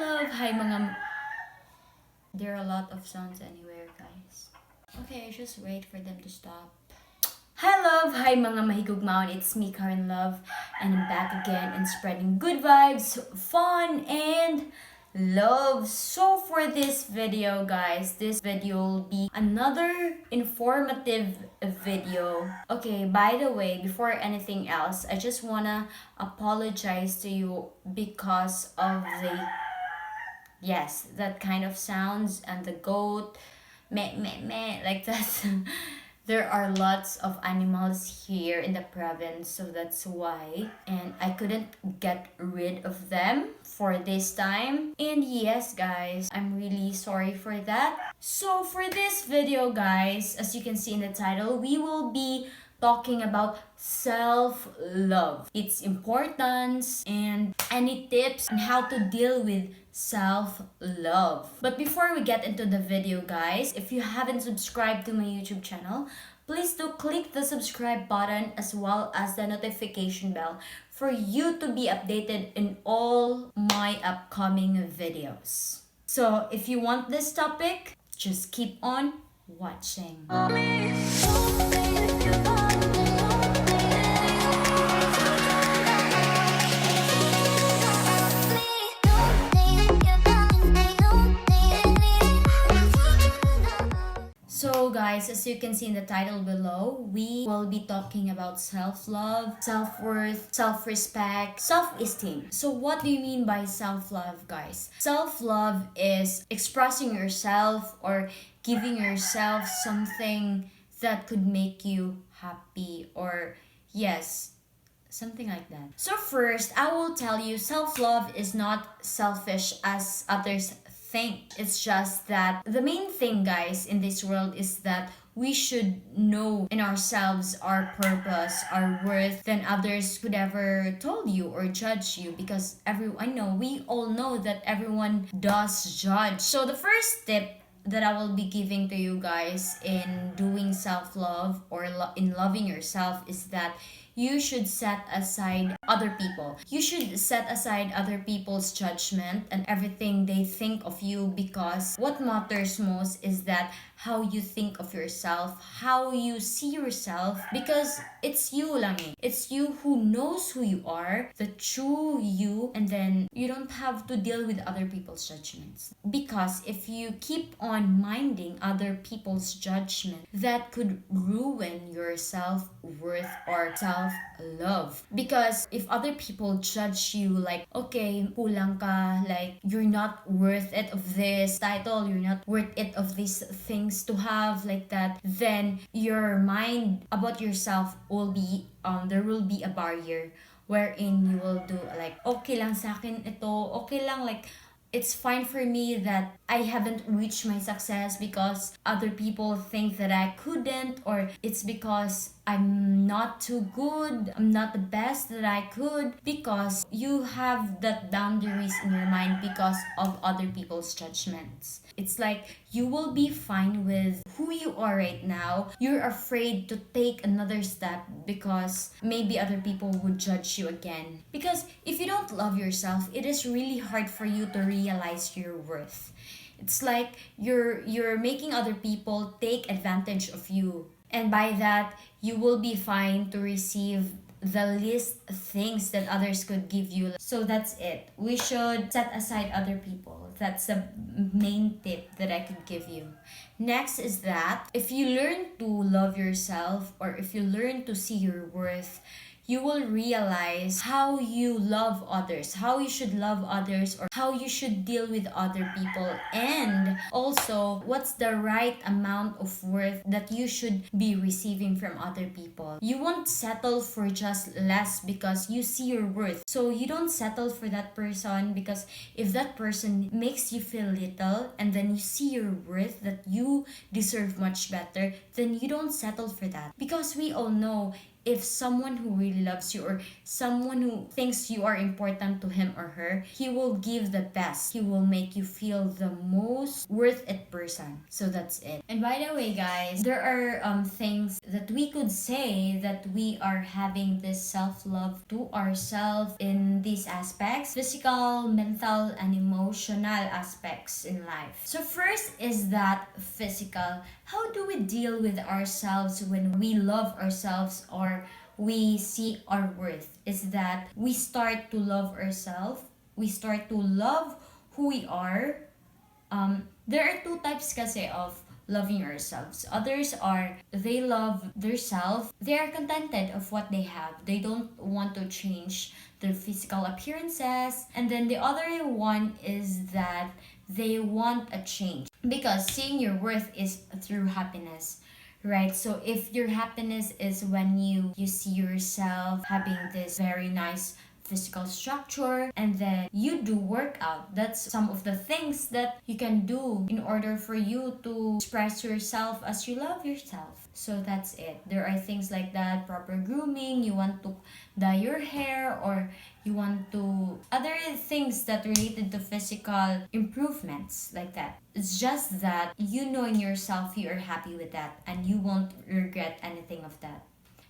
Hi mga... There are a lot of sounds anywhere, guys. Okay, just wait for them to stop. Hi mga mahigugmaon. It's me, Karen Love, and I'm back again and spreading good vibes, fun, and love. So for this video, guys, this video will be another informative video. Okay, by the way, before anything else, I just wanna apologize to you because of the... Yes, that kind of sounds and the goat, meh, meh, meh, like that. There are lots of animals here in the province, so that's why. And I couldn't get rid of them for this time. And yes, guys, I'm really sorry for that. So for this video, guys, as you can see in the title, we will be talking about self-love, its importance, and any tips on how to deal with self-love. But before we get into the video, guys, if you haven't subscribed to my YouTube channel, please do click the subscribe button as well as the notification bell for you to be updated in all my upcoming videos. So if you want this topic, just keep on watching. So guys, as you can see in the title below, we will be talking about self-love, self-worth, self-respect, self-esteem. So what do you mean by self-love, guys? Self-love is expressing yourself or giving yourself something that could make you happy, or yes, something like that. So first, I will tell you, self-love is not selfish as others think. It's just that the main thing, guys, in this world is that we should know in ourselves our purpose, our worth, than others could ever told you or judge you, because we all know that everyone does judge. So the first tip that I will be giving to you guys in doing self-love or in loving yourself is that you should set aside other people. You should set aside other people's judgment and everything they think of you, because what matters most is that how you think of yourself, how you see yourself, because it's you lang eh. It's you who knows who you are, the true you, and then you don't have to deal with other people's judgments. Because if you keep on minding other people's judgment, that could ruin your self-worth or self-love. Because if other people judge you like, okay, kulang ka, like you're not worth it of this title, you're not worth it of these things to have, like that, then your mind about yourself will be there will be a barrier wherein you will do like, okay lang sa akin ito, okay lang, like it's fine for me that I haven't reached my success because other people think that I couldn't, or it's because I'm not too good, I'm not the best that I could, because you have that boundaries in your mind because of other people's judgments. It's like you will be fine with who you are right now. You're afraid to take another step because maybe other people would judge you again. Because if you don't love yourself, it is really hard for you to realize your worth. It's like you're making other people take advantage of you. And by that, you will be fine to receive the least things that others could give you. So that's it. We should set aside other people. That's the main tip that I could give you. Next is that if you learn to love yourself, or if you learn to see your worth, you will realize how you love others, how you should love others, or how you should deal with other people, and also what's the right amount of worth that you should be receiving from other people. You won't settle for just less because you see your worth. So you don't settle for that person, because if that person makes you feel little and then you see your worth, that you deserve much better, then you don't settle for that. Because we all know if someone who really loves you, or someone who thinks you are important to him or her, he will give the best. He will make you feel the most worth it person. So that's it. And by the way, guys, there are things that we could say that we are having this self-love to ourselves in these aspects: physical, mental, and emotional aspects in life. So first is that physical. How do we deal with ourselves when we love ourselves or we see our worth? Is that we start to love ourselves, we start to love who we are. There are two types kasi of loving ourselves. Others are, they love their self, they are contented of what they have, they don't want to change their physical appearances. And then the other one is that they want a change, because seeing your worth is through happiness, right? So if your happiness is when you see yourself having this very nice physical structure, and then you do workout, that's some of the things that you can do in order for you to express yourself as you love yourself. So that's it. There are things like that: proper grooming, you want to dye your hair, or you want to other things that related to physical improvements like that. It's just that you know in yourself you are happy with that and you won't regret anything of that.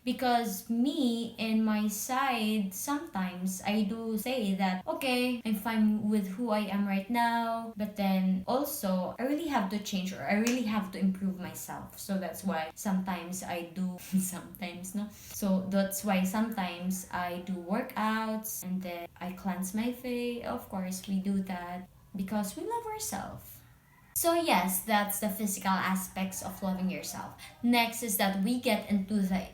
Because me, in my side, sometimes I do say that, okay, I'm fine with who I am right now, but then also I really have to change, or I really have to improve myself. So that's why sometimes I do, sometimes no. So that's why sometimes I do workouts, and then I cleanse my face. Of course, we do that because we love ourselves. So yes, that's the physical aspects of loving yourself. Next is that we get into the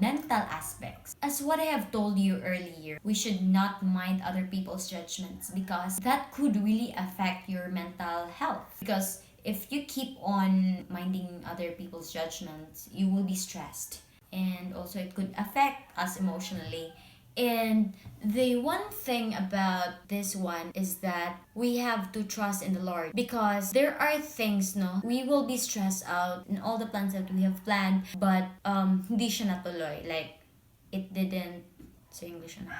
mental aspects. As what I have told you earlier, we should not mind other people's judgments, because that could really affect your mental health. Because if you keep on minding other people's judgments, you will be stressed. And also it could affect us emotionally. And the one thing about this one is that we have to trust in the Lord, because there are things, no, we will be stressed out in all the plans that we have planned, but hindi siya natuloy, like it didn't sa English na.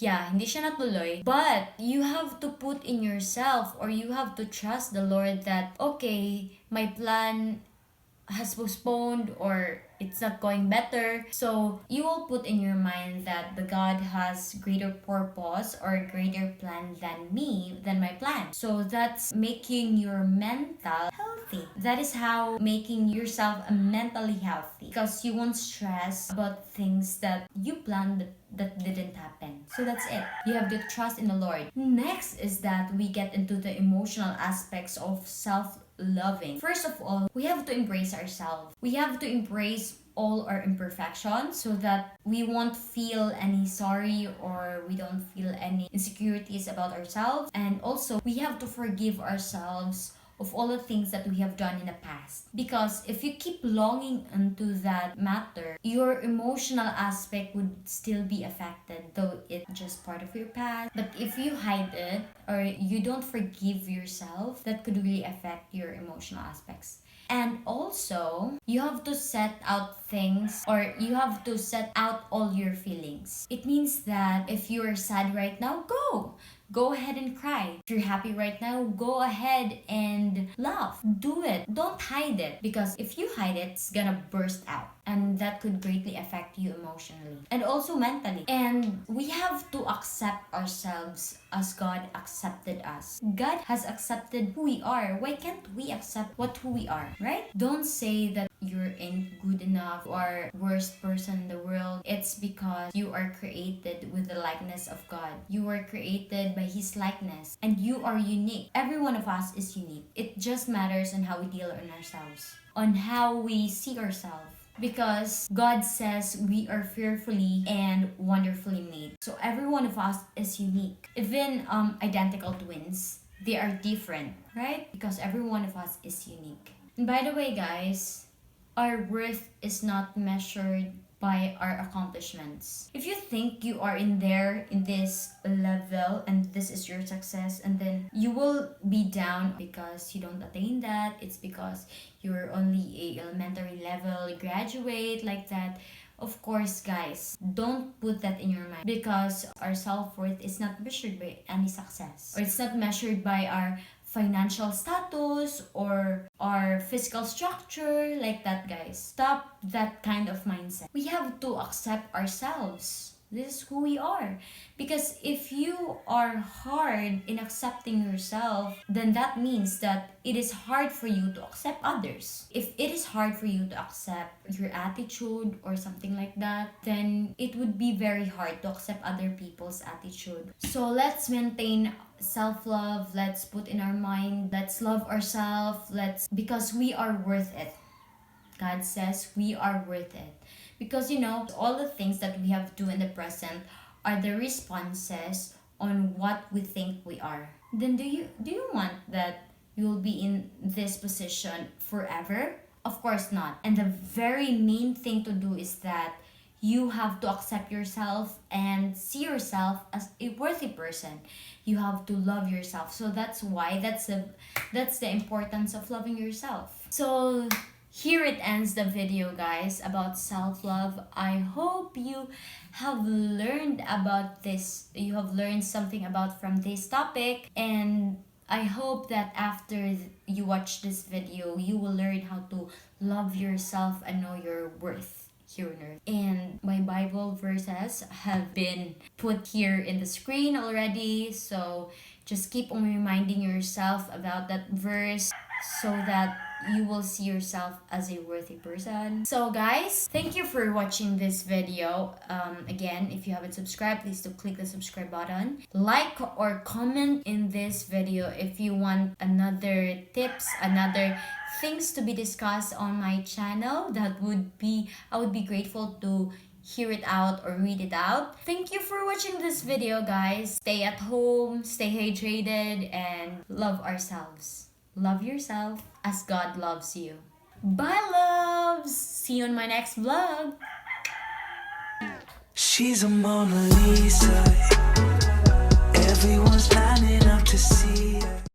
Yeah, hindi siya natuloy. But you have to put in yourself, or you have to trust the Lord that, okay, my plan has postponed, or it's not going better. So you will put in your mind that the God has greater purpose or greater plan than me, than my plan. So that's making your mental healthy. That is how making yourself mentally healthy, because you won't stress about things that you planned that didn't happen. So that's it. You have to trust in the Lord. Next is that we get into the emotional aspects of self-loving. First of all, we have to embrace ourselves. We have to embrace all our imperfections, so that we won't feel any sorry, or we don't feel any insecurities about ourselves. And also, we have to forgive ourselves of all the things that we have done in the past. Because if you keep longing into that matter, your emotional aspect would still be affected, though it's just part of your past. But if you hide it, or you don't forgive yourself, that could really affect your emotional aspects. And also, you have to set out things, or you have to set out all your feelings. It means that if you're sad right now, go ahead and cry. If you're happy right now, go ahead and laugh. Do it. Don't hide it, because if you hide it, it's gonna burst out, and that could greatly affect you emotionally and also mentally. And we have to accept ourselves as God accepted us. God has accepted who we are. Why can't we accept who we are, right? Don't say that you ain't good enough or worst person in the world. It's because you are created with the likeness of God. You were created by His likeness, and you are unique. Every one of us is unique. It just matters on how we deal on ourselves, on how we see ourselves. Because God says we are fearfully and wonderfully made. So every one of us is unique. Even identical twins, they are different, right? Because every one of us is unique. And by the way, guys, our worth is not measured by our accomplishments. If you think you are in this level and this is your success, and then you will be down because you don't attain that, it's because you're only a elementary level graduate like that. Of course, guys, don't put that in your mind, because our self-worth is not measured by any success, or it's not measured by our financial status or our physical structure like that, guys. Stop that kind of mindset. We have to accept ourselves. This is who we are. Because if you are hard in accepting yourself, then that means that it is hard for you to accept others. If it is hard for you to accept your attitude or something like that, then it would be very hard to accept other people's attitude. So let's maintain self-love. Let's put in our mind, let's love ourselves. Because we are worth it. God says we are worth it. Because all the things that we have to do in the present are the responses on what we think we are. Then do you want that you will be in this position forever? Of course not. And the very main thing to do is that you have to accept yourself and see yourself as a worthy person. You have to love yourself. So that's why that's the importance of loving yourself. So here it ends the video, guys, about self-love. I hope you have learned about this. You have learned something about from this topic, and I hope that after you watch this video, you will learn how to love yourself and know your worth here on earth. And my Bible verses have been put here in the screen already, so just keep on reminding yourself about that verse so that you will see yourself as a worthy person. So guys, thank you for watching this video. Again, if you haven't subscribed, please do click the subscribe button. Like or comment in this video if you want another tips, another things to be discussed on my channel. I would be grateful to hear it out or read it out. Thank you for watching this video, guys. Stay at home, stay hydrated, and love ourselves. Love yourself as God loves you. Bye, loves! See you on my next vlog. She's a Mona Lisa.